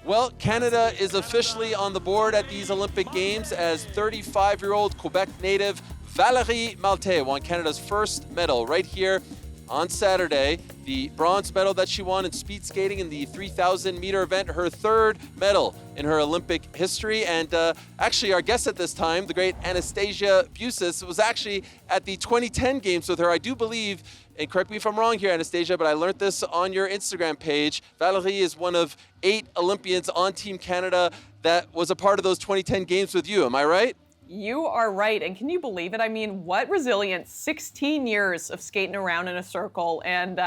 Well, Canada is officially on the board at these Olympic Games as 35-year-old Quebec native Valérie Maltais won Canada's first medal right here on Saturday. The bronze medal that she won in speed skating in the 3,000-meter event, her third medal in her Olympic history. And actually, our guest at this time, the great Anastasia Bucsis, was actually at the 2010 Games with her. I do believe, and correct me if I'm wrong here, Anastasia, but I learned this on your Instagram page. Valerie is one of 8 Olympians on Team Canada that was a part of those 2010 Games with you. Am I right? You are right, and can you believe it? I mean, what resilience, 16 years of skating around in a circle, and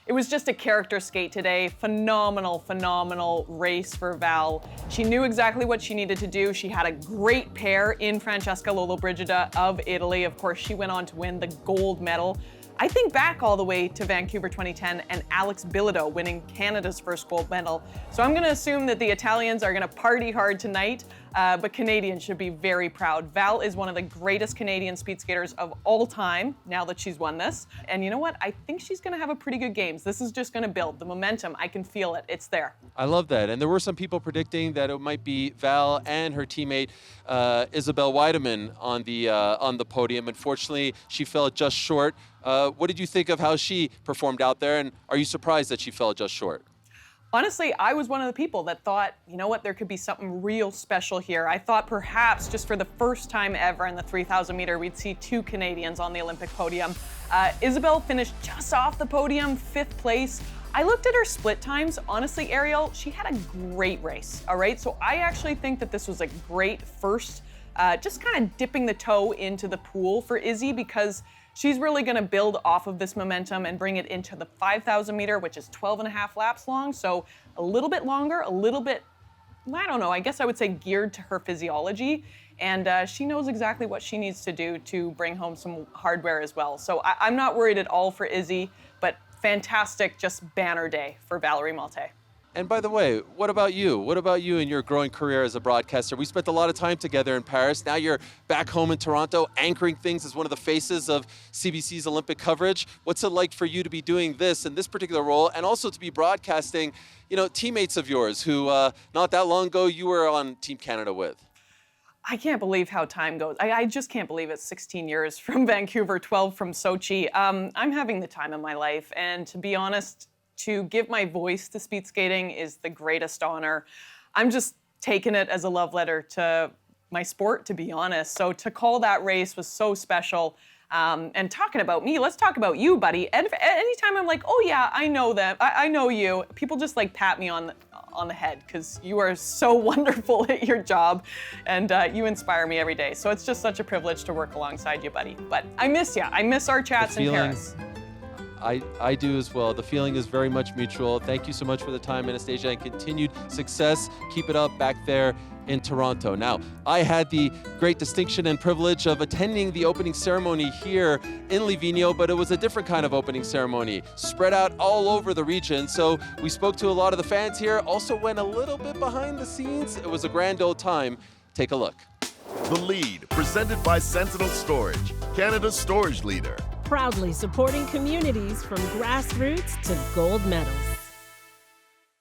it was just a character skate today. Phenomenal race for Val. She knew exactly what she needed to do. She had a great pair in Francesca Lollobrigida of Italy. Of course, she went on to win the gold medal. I think back all the way to Vancouver 2010 and Alex Bilodeau winning Canada's first gold medal. So I'm gonna assume that the Italians are gonna party hard tonight, but Canadians should be very proud. Val is one of the greatest Canadian speed skaters of all time, now that she's won this. And you know what? I think she's gonna have a pretty good Games. This is just gonna build. The momentum, I can feel it, it's there. I love that. And there were some people predicting that it might be Val and her teammate, Isabelle Weidemann on the podium. Unfortunately, she fell just short. What did you think of how she performed out there, and are you surprised that she fell just short? Honestly, I was one of the people that thought, you know what, there could be something real special here. I thought perhaps just for the first time ever in the 3,000 meter, we'd see 2 Canadians on the Olympic podium. Isabelle finished just off the podium, 5th place. I looked at her split times. Honestly, Ariel, she had a great race, all right? So I actually think that this was a great first, just kind of dipping the toe into the pool for Izzy, because she's really gonna build off of this momentum and bring it into the 5,000 meter, which is 12.5 laps long. So a little bit longer, a little bit, I don't know, I guess I would say geared to her physiology. And she knows exactly what she needs to do to bring home some hardware as well. So I'm not worried at all for Izzy, but fantastic, just banner day for Valérie Maltais. And by the way, what about you? What about you in your growing career as a broadcaster? We spent a lot of time together in Paris. Now you're back home in Toronto, anchoring things as one of the faces of CBC's Olympic coverage. What's it like for you to be doing this in this particular role, and also to be broadcasting, you know, teammates of yours who not that long ago you were on Team Canada with? I can't believe how time goes. I just can't believe it's 16 years from Vancouver, 12 from Sochi. I'm having the time of my life, and to be honest, to give my voice to speed skating is the greatest honor. I'm just taking it as a love letter to my sport, to be honest. So to call that race was so special. And talking about me, let's talk about you, buddy. Anytime I'm like, oh yeah, I know them, I know you, people just like pat me on the head, because you are so wonderful at your job, and you inspire me every day. So it's just such a privilege to work alongside you, buddy. But I miss you. I miss our chats in Paris. I do as well. The feeling is very much mutual. Thank you so much for the time, Anastasia, and continued success. Keep it up back there in Toronto. Now, I had the great distinction and privilege of attending the opening ceremony here in Livigno, but it was a different kind of opening ceremony, spread out all over the region. So we spoke to a lot of the fans here, also went a little bit behind the scenes. It was a grand old time. Take a look. The Lead, presented by Sentinel Storage, Canada's storage leader. Proudly supporting communities from grassroots to gold medals.